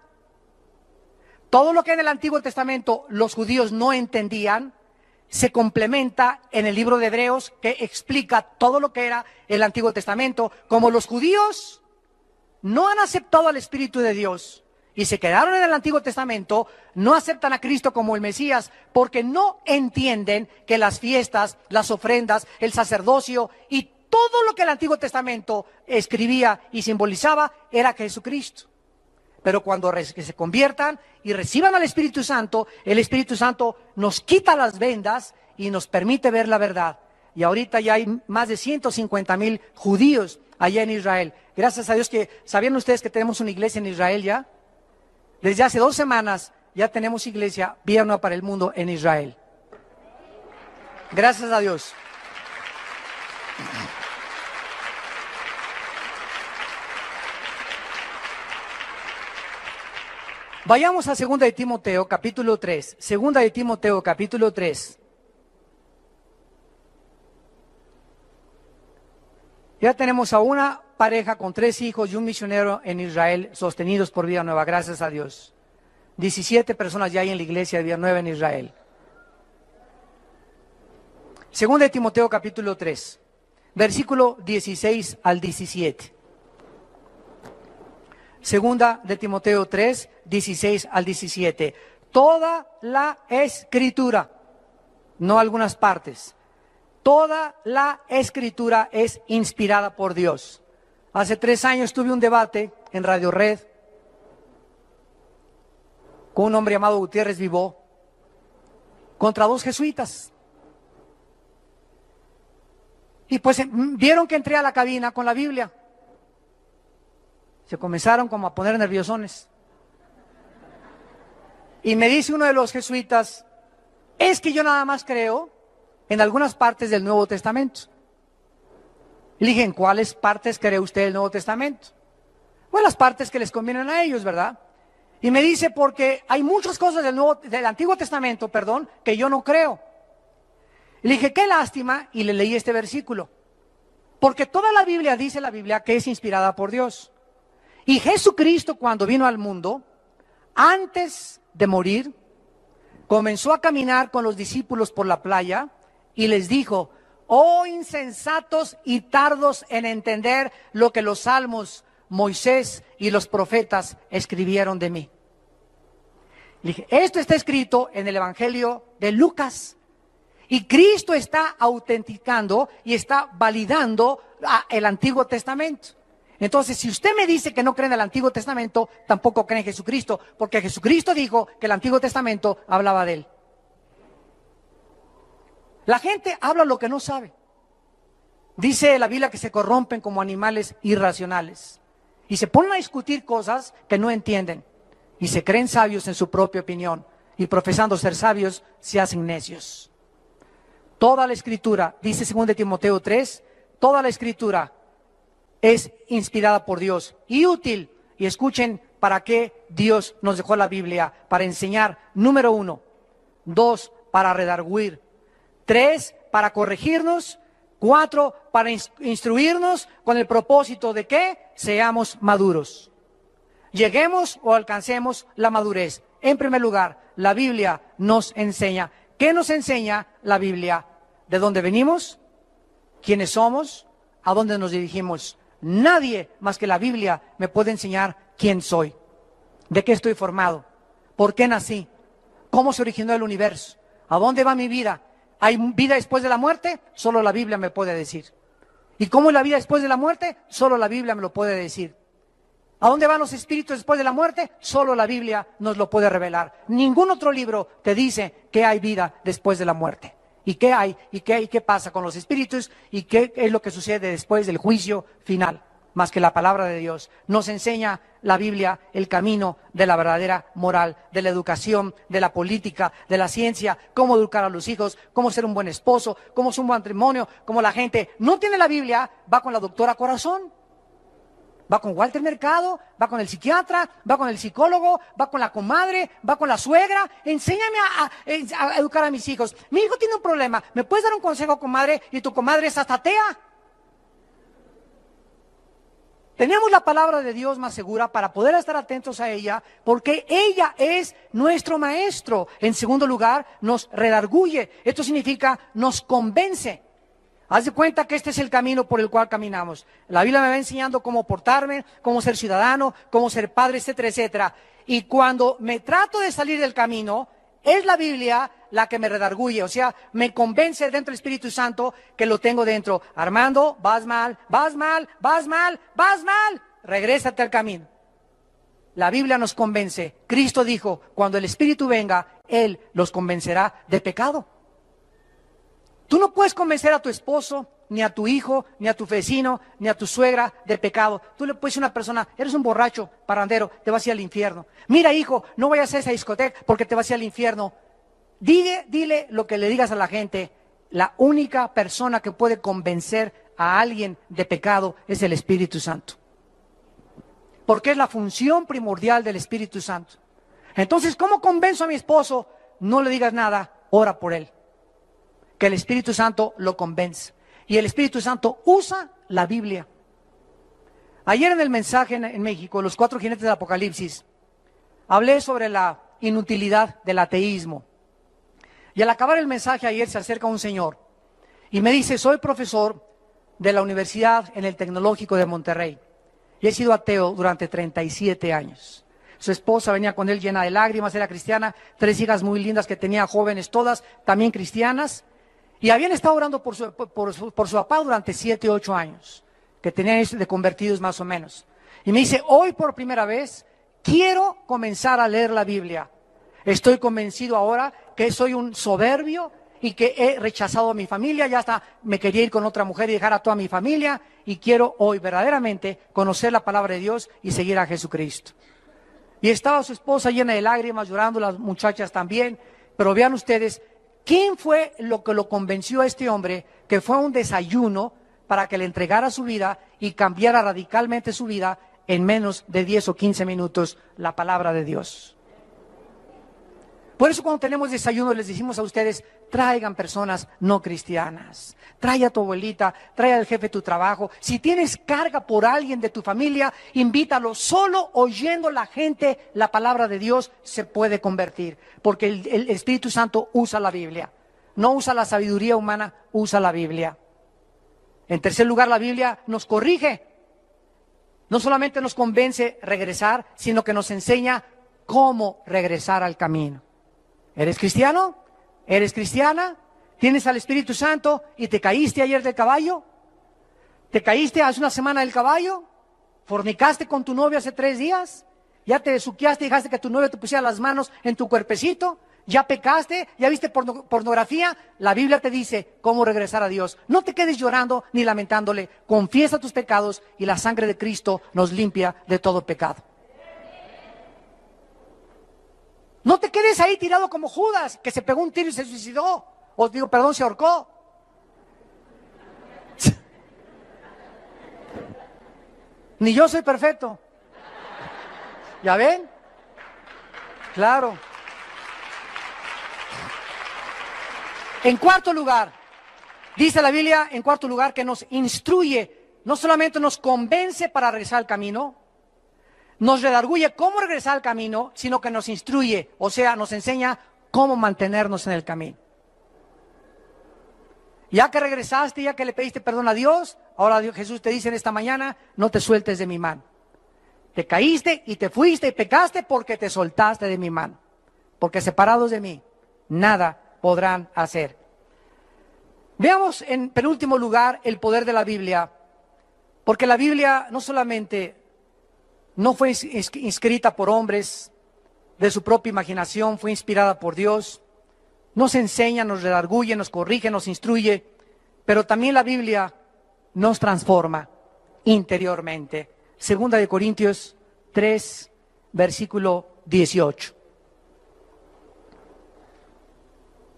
[SPEAKER 1] Todo lo que en el Antiguo Testamento los judíos no entendían, se complementa en el libro de Hebreos, que explica todo lo que era el Antiguo Testamento. Como los judíos no han aceptado al Espíritu de Dios y se quedaron en el Antiguo Testamento, no aceptan a Cristo como el Mesías, porque no entienden que las fiestas, las ofrendas, el sacerdocio y todo lo que el Antiguo Testamento escribía y simbolizaba era Jesucristo. Pero cuando se conviertan y reciban al Espíritu Santo, el Espíritu Santo nos quita las vendas y nos permite ver la verdad. Y ahorita ya hay más de 150,000 judíos allá en Israel. Gracias a Dios que, ¿sabían ustedes que tenemos una iglesia en Israel ya? Desde hace 2 semanas ya tenemos iglesia Vida Nueva para el Mundo en Israel. Gracias a Dios. Vayamos a 2 de Timoteo, capítulo 3. 2 de Timoteo, capítulo 3. Ya tenemos a una pareja con 3 hijos y un misionero en Israel, sostenidos por Vida Nueva, gracias a Dios. 17 personas ya hay en la iglesia de Vida Nueva en Israel. 2 de Timoteo, capítulo 3, versículo 16 al 17. 2 de Timoteo 3, 16 al 17. Toda la Escritura, no algunas partes, toda la Escritura es inspirada por Dios. Hace 3 años tuve un debate en Radio Red con un hombre llamado Gutiérrez Vivó contra 2 jesuitas. Y pues vieron que entré a la cabina con la Biblia. Se comenzaron como a poner nerviosones. Y me dice uno de los jesuitas, es que yo nada más creo en algunas partes del Nuevo Testamento. Le dije, ¿en cuáles partes cree usted el Nuevo Testamento? Bueno, las partes que les convienen a ellos, ¿verdad? Y me dice, porque hay muchas cosas del Antiguo Testamento, perdón, que yo no creo. Le dije, qué lástima, y le leí este versículo. Porque toda la Biblia dice la Biblia que es inspirada por Dios. Y Jesucristo, cuando vino al mundo, antes de morir, comenzó a caminar con los discípulos por la playa y les dijo, oh insensatos y tardos en entender lo que los salmos, Moisés y los profetas escribieron de mí. Le dije, esto está escrito en el Evangelio de Lucas. Y Cristo está autenticando y está validando el Antiguo Testamento. Entonces, si usted me dice que no cree en el Antiguo Testamento, tampoco cree en Jesucristo, porque Jesucristo dijo que el Antiguo Testamento hablaba de él. La gente habla lo que no sabe. Dice la Biblia que se corrompen como animales irracionales y se ponen a discutir cosas que no entienden y se creen sabios en su propia opinión y profesando ser sabios se hacen necios. Toda la Escritura, dice 2 de Timoteo 3, toda la Escritura es inspirada por Dios y útil. Y escuchen para qué Dios nos dejó la Biblia: para enseñar, número 1, 2, para redarguir, 3, para corregirnos, 4, para instruirnos, con el propósito de que seamos maduros, lleguemos o alcancemos la madurez. En primer lugar, la Biblia nos enseña. ¿Qué nos enseña la Biblia? ¿De dónde venimos? ¿Quiénes somos? ¿A dónde nos dirigimos? Nadie más que la Biblia me puede enseñar quién soy, de qué estoy formado, por qué nací, cómo se originó el universo, a dónde va mi vida. ¿Hay vida después de la muerte? Solo la Biblia me puede decir. ¿Y cómo es la vida después de la muerte? Solo la Biblia me lo puede decir. ¿A dónde van los espíritus después de la muerte? Solo la Biblia nos lo puede revelar. Ningún otro libro te dice que hay vida después de la muerte. ¿Y qué hay? ¿Y qué pasa con los espíritus? ¿Y qué es lo que sucede después del juicio final? Más que la palabra de Dios. Nos enseña la Biblia el camino de la verdadera moral, de la educación, de la política, de la ciencia, cómo educar a los hijos, cómo ser un buen esposo, cómo ser un buen matrimonio, cómo la gente no tiene la Biblia, va con la doctora Corazón. Va con Walter Mercado, va con el psiquiatra, va con el psicólogo, va con la comadre, va con la suegra. Enséñame a educar a mis hijos. Mi hijo tiene un problema. ¿Me puedes dar un consejo, comadre? Y tu comadre es hasta atea. Tenemos la palabra de Dios más segura para poder estar atentos a ella, porque ella es nuestro maestro. En segundo lugar, nos redarguye. Esto significa nos convence. Haz de cuenta que este es el camino por el cual caminamos. La Biblia me va enseñando cómo portarme, cómo ser ciudadano, cómo ser padre, etcétera, etcétera. Y cuando me trato de salir del camino, es la Biblia la que me redarguye. O sea, me convence dentro del Espíritu Santo que lo tengo dentro. Armando, vas mal, vas mal, vas mal, vas mal. Regrésate al camino. La Biblia nos convence. Cristo dijo, cuando el Espíritu venga, Él los convencerá de pecado. Tú no puedes convencer a tu esposo, ni a tu hijo, ni a tu vecino, ni a tu suegra de pecado. Tú le puedes decir a una persona, eres un borracho, parrandero, te vas a ir al infierno. Mira, hijo, no vayas a esa discoteca porque te vas a ir al infierno. Dile lo que le digas a la gente. La única persona que puede convencer a alguien de pecado es el Espíritu Santo. Porque es la función primordial del Espíritu Santo. Entonces, ¿cómo convenzo a mi esposo? No le digas nada, ora por él. Que el Espíritu Santo lo convence. Y el Espíritu Santo usa la Biblia. Ayer en el mensaje en México, los 4 jinetes del Apocalipsis, hablé sobre la inutilidad del ateísmo. Y al acabar el mensaje ayer se acerca un señor y me dice, soy profesor de la universidad en el Tecnológico de Monterrey. Y he sido ateo durante 37 años. Su esposa venía con él llena de lágrimas, era cristiana, 3 hijas muy lindas que tenía, jóvenes todas, también cristianas. Y habían estado orando por su papá durante 7, 8 años, que tenían de convertidos más o menos. Y me dice, hoy por primera vez quiero comenzar a leer la Biblia. Estoy convencido ahora que soy un soberbio y que he rechazado a mi familia, ya hasta me quería ir con otra mujer y dejar a toda mi familia, y quiero hoy verdaderamente conocer la palabra de Dios y seguir a Jesucristo. Y estaba su esposa llena de lágrimas, llorando, las muchachas también, pero vean ustedes, ¿quién fue lo que lo convenció a este hombre que fue a un desayuno para que le entregara su vida y cambiara radicalmente su vida en menos de 10 o 15 minutos la palabra de Dios? Por eso cuando tenemos desayuno les decimos a ustedes, traigan personas no cristianas. Trae a tu abuelita, trae al jefe de tu trabajo. Si tienes carga por alguien de tu familia, invítalo. Solo oyendo la gente la palabra de Dios se puede convertir. Porque el Espíritu Santo usa la Biblia. No usa la sabiduría humana, usa la Biblia. En tercer lugar, la Biblia nos corrige. No solamente nos convence regresar, sino que nos enseña cómo regresar al camino. ¿Eres cristiano? ¿Eres cristiana? ¿Tienes al Espíritu Santo y te caíste ayer del caballo? ¿Te caíste hace una semana del caballo? ¿Fornicaste con tu novio hace 3 días? ¿Ya te besuqueaste y dejaste que tu novio te pusiera las manos en tu cuerpecito? ¿Ya pecaste? ¿Ya viste pornografía? La Biblia te dice cómo regresar a Dios. No te quedes llorando ni lamentándole. Confiesa tus pecados y la sangre de Cristo nos limpia de todo pecado. No te quedes ahí tirado como Judas, que se pegó un tiro y se suicidó. Se ahorcó. Ni yo soy perfecto. ¿Ya ven? Claro. En cuarto lugar, dice la Biblia, en cuarto lugar, que nos instruye, no solamente nos convence para regresar al camino, nos redarguye cómo regresar al camino, sino que nos instruye, o sea, nos enseña cómo mantenernos en el camino. Ya que regresaste, ya que le pediste perdón a Dios, ahora Jesús te dice en esta mañana, no te sueltes de mi mano. Te caíste y te fuiste y pecaste porque te soltaste de mi mano. Porque separados de mí, nada podrán hacer. Veamos en penúltimo lugar el poder de la Biblia, porque la Biblia no solamente no fue escrita por hombres de su propia imaginación, fue inspirada por Dios. nos enseña, nos redarguye, nos corrige, nos instruye, pero también la Biblia nos transforma interiormente. Segunda de Corintios 3, versículo 18.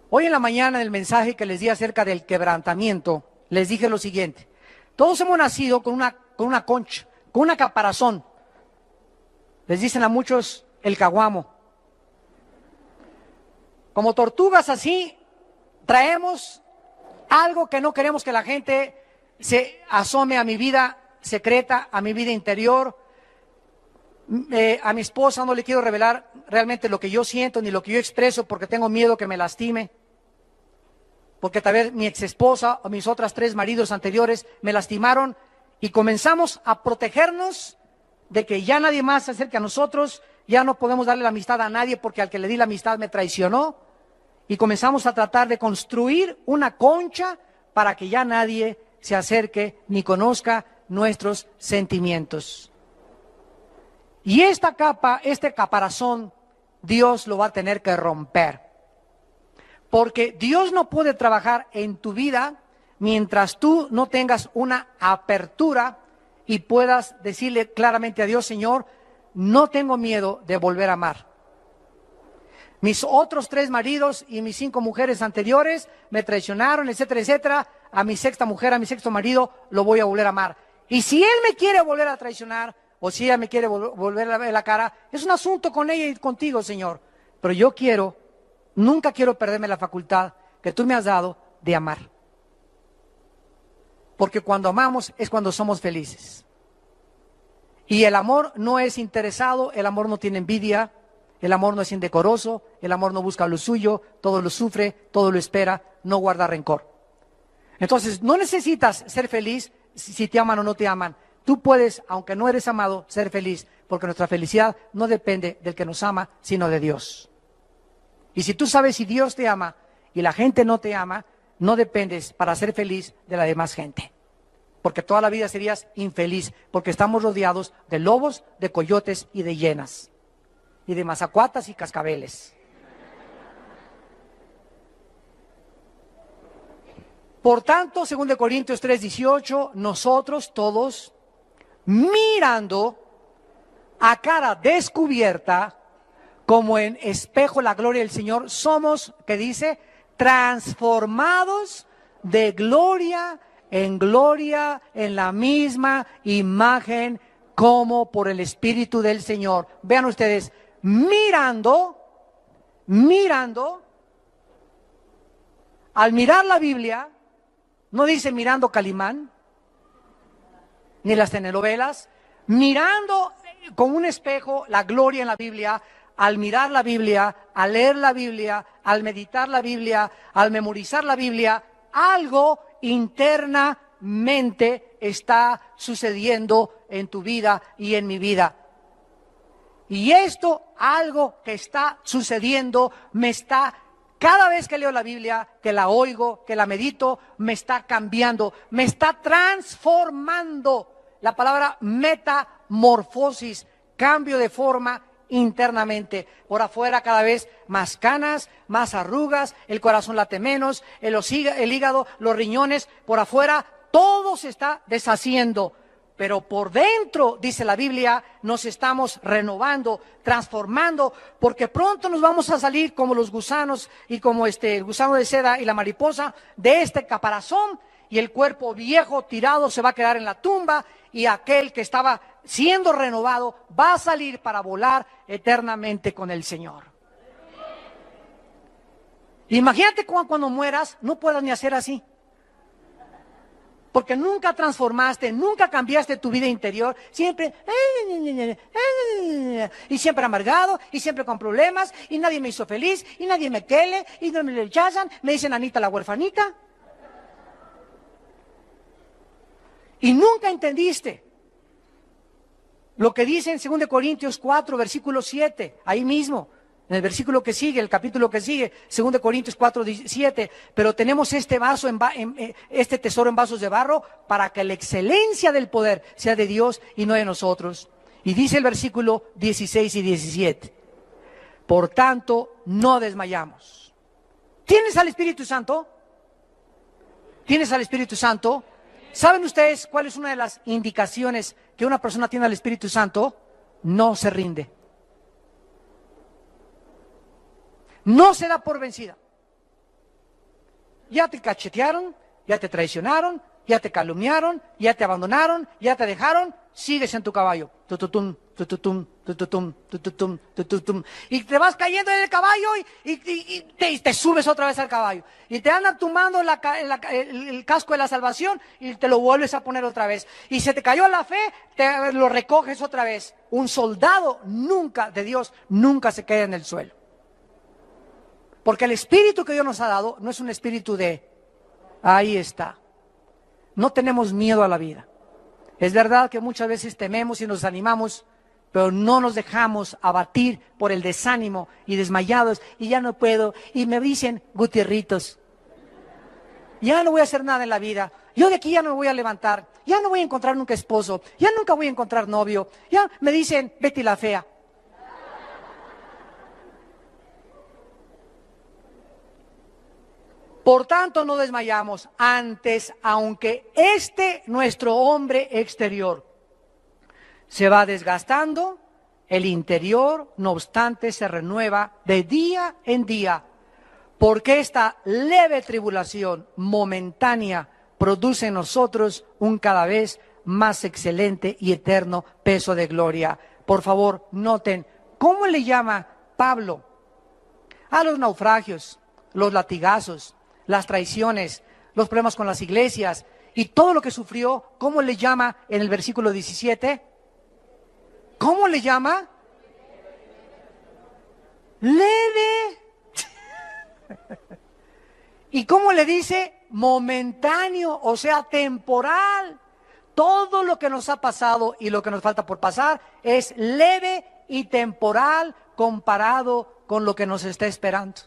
[SPEAKER 1] Hoy en la mañana, en el mensaje que les di acerca del quebrantamiento, les dije lo siguiente: todos hemos nacido con una concha, con una caparazón. Les dicen a muchos el caguamo. Como tortugas así, traemos algo que no queremos que la gente se asome a mi vida secreta, a mi vida interior. A mi esposa no le quiero revelar realmente lo que yo siento ni lo que yo expreso porque tengo miedo que me lastime. Porque tal vez mi exesposa o mis otras 3 maridos anteriores me lastimaron y comenzamos a protegernos de que ya nadie más se acerque a nosotros, ya no podemos darle la amistad a nadie porque al que le di la amistad me traicionó, y comenzamos a tratar de construir una concha para que ya nadie se acerque ni conozca nuestros sentimientos. Y esta capa, este caparazón, Dios lo va a tener que romper. Porque Dios no puede trabajar en tu vida mientras tú no tengas una apertura y puedas decirle claramente a Dios: Señor, no tengo miedo de volver a amar. Mis otros 3 maridos y mis 5 mujeres anteriores me traicionaron, etcétera, etcétera. A mi 6ª mujer, a mi 6º marido, lo voy a volver a amar. Y si él me quiere volver a traicionar, o si ella me quiere volver a ver la cara, es un asunto con ella y contigo, Señor. Pero yo nunca quiero perderme la facultad que tú me has dado de amar. Porque cuando amamos es cuando somos felices. Y el amor no es interesado, el amor no tiene envidia, el amor no es indecoroso, el amor no busca lo suyo, todo lo sufre, todo lo espera, no guarda rencor. Entonces, no necesitas ser feliz si te aman o no te aman. Tú puedes, aunque no eres amado, ser feliz, porque nuestra felicidad no depende del que nos ama, sino de Dios. Y si tú sabes si Dios te ama y la gente no te ama, no dependes para ser feliz de la demás gente. Porque toda la vida serías infeliz, porque estamos rodeados de lobos, de coyotes y de hienas. Y de mazacuatas y cascabeles. Por tanto, 2 Corintios 3:18, nosotros todos, mirando a cara descubierta, como en espejo la gloria del Señor, somos, ¿qué dice? Transformados de gloria en la misma imagen como por el Espíritu del Señor. Vean ustedes, mirando, al mirar la Biblia, no dice mirando Calimán, ni las telenovelas, mirando con un espejo la gloria en la Biblia. Al mirar la Biblia, al leer la Biblia, al meditar la Biblia, al memorizar la Biblia, algo internamente está sucediendo en tu vida y en mi vida. Y esto, algo que está sucediendo, cada vez que leo la Biblia, que la oigo, que la medito, me está cambiando, me está transformando. La palabra metamorfosis, cambio de forma internamente. Por afuera cada vez más canas, más arrugas, el corazón late menos, el hígado, los riñones, por afuera todo se está deshaciendo. Pero por dentro, dice la Biblia, nos estamos renovando, transformando, porque pronto nos vamos a salir como los gusanos y como el gusano de seda y la mariposa de este caparazón, y el cuerpo viejo tirado se va a quedar en la tumba, y aquel que estaba siendo renovado va a salir para volar eternamente con el Señor. Imagínate cuando mueras no puedas ni hacer así. Porque nunca transformaste, nunca cambiaste tu vida interior, siempre, y siempre amargado, y siempre con problemas, y nadie me hizo feliz, y nadie me quiere, y no me rechazan, me dicen Anita la huerfanita. Y nunca entendiste lo que dice en 2 Corintios 4, versículo 7, ahí mismo. En el versículo que sigue, el capítulo que sigue, 2 Corintios 4, 17, pero tenemos este este tesoro en vasos de barro para que la excelencia del poder sea de Dios y no de nosotros. Y dice el versículo 16 y 17, por tanto, no desmayamos. ¿Tienes al Espíritu Santo? ¿Tienes al Espíritu Santo? ¿Saben ustedes cuál es una de las indicaciones que una persona tiene al Espíritu Santo? No se rinde. No se da por vencida. Ya te cachetearon, ya te traicionaron, ya te calumniaron, ya te abandonaron, ya te dejaron, sigues en tu caballo. Tututum, tututum, tututum, tututum, tututum. Y te vas cayendo en el caballo y te subes otra vez al caballo. Y te andan tumbando el casco de la salvación y te lo vuelves a poner otra vez. Y se te cayó la fe, lo recoges otra vez. Un soldado nunca, de Dios, nunca se queda en el suelo. Porque el espíritu que Dios nos ha dado no es un espíritu de, ahí está. No tenemos miedo a la vida. Es verdad que muchas veces tememos y nos animamos, pero no nos dejamos abatir por el desánimo y desmayados, y ya no puedo, y me dicen, Gutierritos, ya no voy a hacer nada en la vida, yo de aquí ya no me voy a levantar, ya no voy a encontrar nunca esposo, ya nunca voy a encontrar novio, ya me dicen, Betty la fea. Por tanto, no desmayamos. Antes, aunque nuestro hombre exterior se va desgastando, el interior, no obstante, se renueva de día en día, porque esta leve tribulación momentánea produce en nosotros un cada vez más excelente y eterno peso de gloria. Por favor, noten, ¿cómo le llama Pablo a los naufragios, los latigazos, las traiciones, los problemas con las iglesias y todo lo que sufrió? ¿Cómo le llama en el versículo 17? ¿Cómo le llama? Leve. ¿Y cómo le dice? Momentáneo, o sea, temporal. Todo lo que nos ha pasado y lo que nos falta por pasar es leve y temporal comparado con lo que nos está esperando.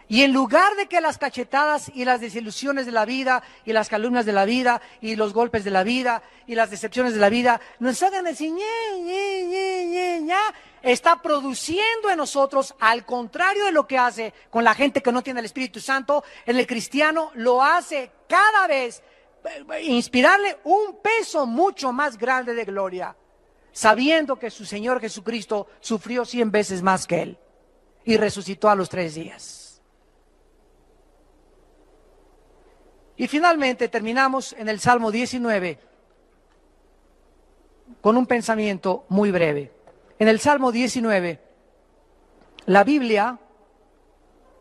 [SPEAKER 1] Y en lugar de que las cachetadas y las desilusiones de la vida y las calumnias de la vida y los golpes de la vida y las decepciones de la vida nos hagan decir ñe, está produciendo en nosotros, al contrario de lo que hace con la gente que no tiene el Espíritu Santo, en el cristiano lo hace cada vez inspirarle un peso mucho más grande de gloria, sabiendo que su Señor Jesucristo sufrió 100 veces más que él y resucitó a los 3 días. Y finalmente terminamos en el Salmo 19 con un pensamiento muy breve. En el Salmo 19, la Biblia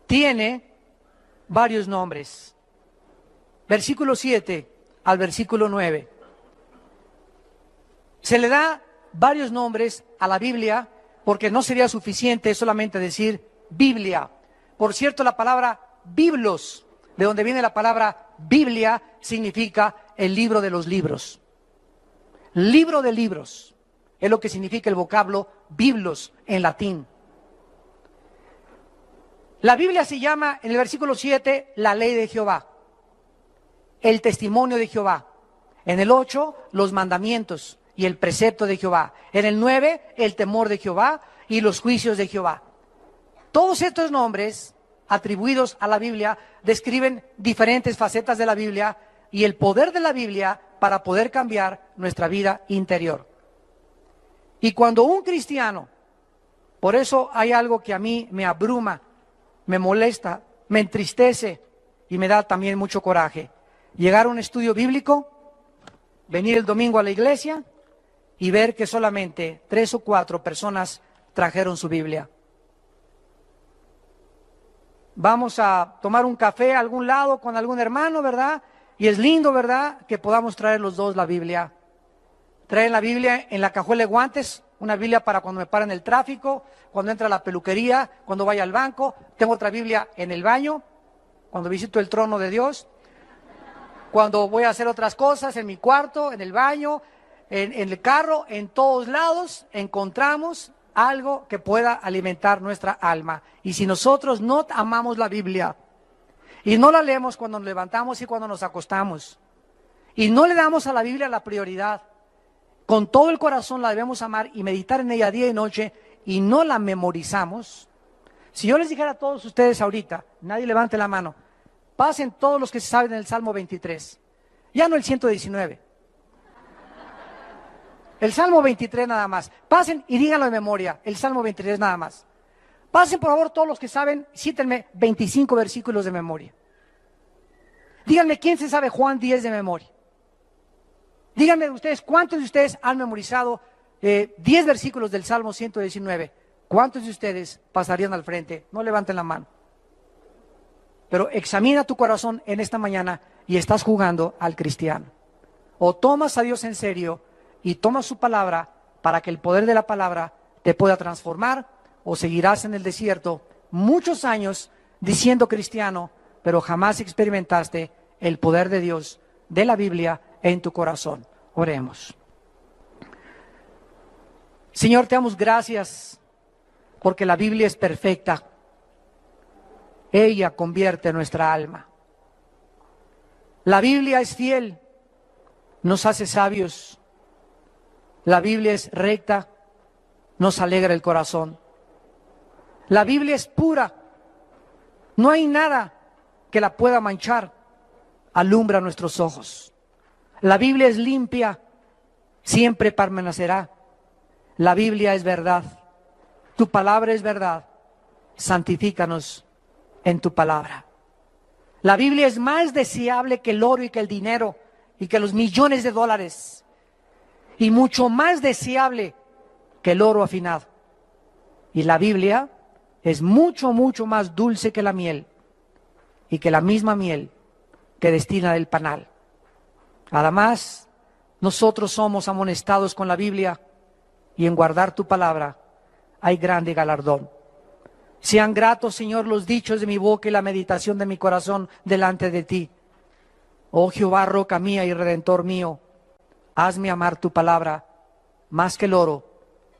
[SPEAKER 1] tiene varios nombres. Versículo 7 al versículo 9. Se le da varios nombres a la Biblia porque no sería suficiente solamente decir Biblia. Por cierto, la palabra biblos, de donde viene la palabra Biblia, significa el libro de los libros. Libro de libros es lo que significa el vocablo biblos en latín. La Biblia se llama, en el versículo 7, la ley de Jehová, el testimonio de Jehová. En el 8, los mandamientos y el precepto de Jehová. En el 9, el temor de Jehová y los juicios de Jehová. Todos estos nombres atribuidos a la Biblia describen diferentes facetas de la Biblia y el poder de la Biblia para poder cambiar nuestra vida interior. Y cuando un cristiano, por eso hay algo que a mí me abruma, me molesta, me entristece y me da también mucho coraje, llegar a un estudio bíblico, venir el domingo a la iglesia y ver que solamente 3 o 4 personas trajeron su Biblia. Vamos a tomar un café a algún lado con algún hermano, ¿verdad? Y es lindo, ¿verdad?, que podamos traer los dos la Biblia. Traen la Biblia en la cajuela de guantes, una Biblia para cuando me paren el tráfico, cuando entra a la peluquería, cuando vaya al banco. Tengo otra Biblia en el baño, cuando visito el trono de Dios, cuando voy a hacer otras cosas, en mi cuarto, en el baño, en el carro, en todos lados encontramos algo que pueda alimentar nuestra alma. Y si nosotros no amamos la Biblia y no la leemos cuando nos levantamos y cuando nos acostamos y no le damos a la Biblia la prioridad, con todo el corazón la debemos amar y meditar en ella día y noche y no la memorizamos, Si yo les dijera a todos ustedes ahorita, nadie levante la mano, pasen todos los que se saben el Salmo 23, ya no el 119, el Salmo 23 nada más, pasen y díganlo de memoria, el Salmo 23 nada más. Pasen por favor todos los que saben, cítenme 25 versículos de memoria. Díganme quién se sabe Juan 10 de memoria. Díganme ustedes, ¿cuántos de ustedes han memorizado 10 versículos del Salmo 119? ¿Cuántos de ustedes pasarían al frente? No levanten la mano. Pero examina tu corazón en esta mañana y estás jugando al cristiano. O tomas a Dios en serio y tomas su palabra para que el poder de la palabra te pueda transformar, o seguirás en el desierto muchos años diciendo cristiano, pero jamás experimentaste el poder de Dios, de la Biblia, en tu corazón. Oremos. Señor, te damos gracias porque la Biblia es perfecta. Ella convierte nuestra alma. La Biblia es fiel, nos hace sabios. La Biblia es recta, nos alegra el corazón. La Biblia es pura, no hay nada que la pueda manchar, alumbra nuestros ojos. La Biblia es limpia, siempre permanecerá. La Biblia es verdad, tu palabra es verdad, santifícanos en tu palabra. La Biblia es más deseable que el oro y que el dinero y que los millones de dólares, y mucho más deseable que el oro afinado. Y la Biblia es mucho, mucho más dulce que la miel, y que la misma miel que destila del panal. Además, nosotros somos amonestados con la Biblia, y en guardar tu palabra hay grande galardón. Sean gratos, Señor, los dichos de mi boca y la meditación de mi corazón delante de ti. Oh Jehová, roca mía y redentor mío, hazme amar tu palabra más que el oro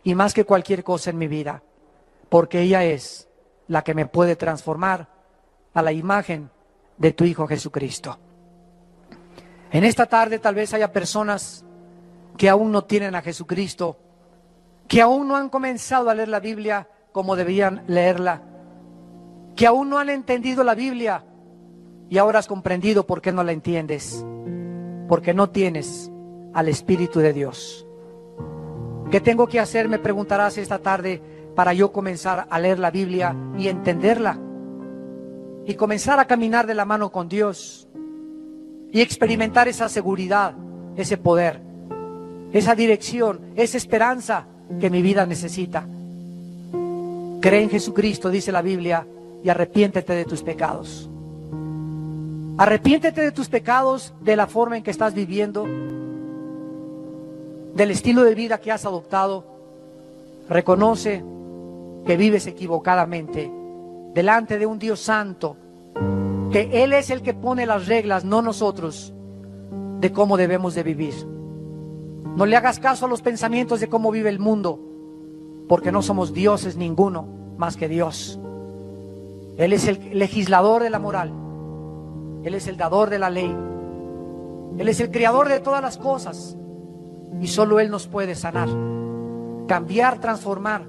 [SPEAKER 1] y más que cualquier cosa en mi vida, porque ella es la que me puede transformar a la imagen de tu Hijo Jesucristo. En esta tarde tal vez haya personas que aún no tienen a Jesucristo, que aún no han comenzado a leer la Biblia como debían leerla, que aún no han entendido la Biblia y ahora has comprendido por qué no la entiendes, porque no tienes al Espíritu de Dios. ¿Qué tengo que hacer? Me preguntarás esta tarde para yo comenzar a leer la Biblia y entenderla y comenzar a caminar de la mano con Dios y experimentar esa seguridad, ese poder, esa dirección, esa esperanza que mi vida necesita. Cree en Jesucristo, dice la Biblia, y arrepiéntete de tus pecados. Arrepiéntete de tus pecados, de la forma en que estás viviendo, del estilo de vida que has adoptado. Reconoce que vives equivocadamente delante de un Dios santo, que Él es el que pone las reglas, no nosotros, de cómo debemos de vivir. No le hagas caso a los pensamientos de cómo vive el mundo, porque no somos dioses ninguno más que Dios. Él es el legislador de la moral, Él es el dador de la ley, Él es el creador de todas las cosas, y solo Él nos puede sanar, cambiar, transformar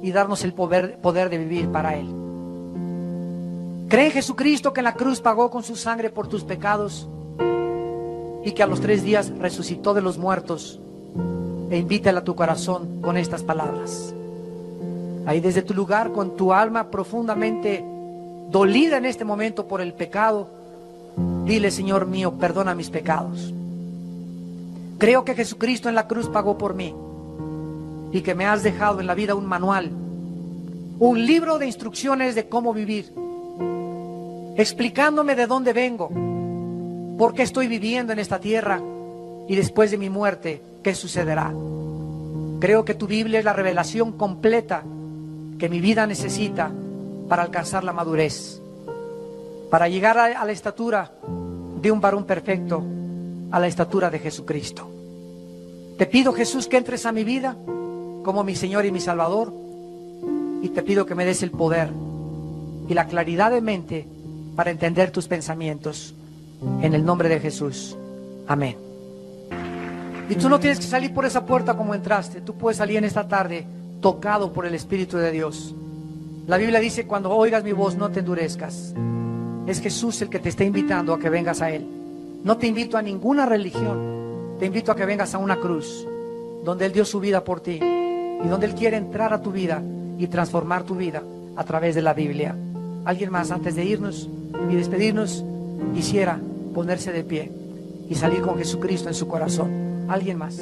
[SPEAKER 1] y darnos el poder de vivir para Él. Cree en Jesucristo, que en la cruz pagó con su sangre por tus pecados y que a los 3 días resucitó de los muertos, e invítala a tu corazón con estas palabras. Ahí desde tu lugar, con tu alma profundamente dolida en este momento por el pecado, dile: Señor mío, perdona mis pecados. Creo que Jesucristo en la cruz pagó por mí y que me has dejado en la vida un manual, un libro de instrucciones de cómo vivir, explicándome de dónde vengo, por qué estoy viviendo en esta tierra y después de mi muerte, qué sucederá. Creo que tu Biblia es la revelación completa que mi vida necesita para alcanzar la madurez, para llegar a la estatura de un varón perfecto, a la estatura de Jesucristo. Te pido, Jesús, que entres a mi vida como mi Señor y mi Salvador, y te pido que me des el poder y la claridad de mente para entender tus pensamientos, en el nombre de Jesús. Amén. Y tú no tienes que salir por esa puerta como entraste. Tú puedes salir en esta tarde tocado por el Espíritu de Dios, La Biblia dice, cuando oigas mi voz, no te endurezcas. Es Jesús el que te está invitando a que vengas a Él. No te invito a ninguna religión. Te invito a que vengas a una cruz, donde Él dio su vida por ti y donde Él quiere entrar a tu vida y transformar tu vida a través de la Biblia. Alguien más, antes de irnos y despedirnos, quisiera ponerse de pie y salir con Jesucristo en su corazón. Alguien más.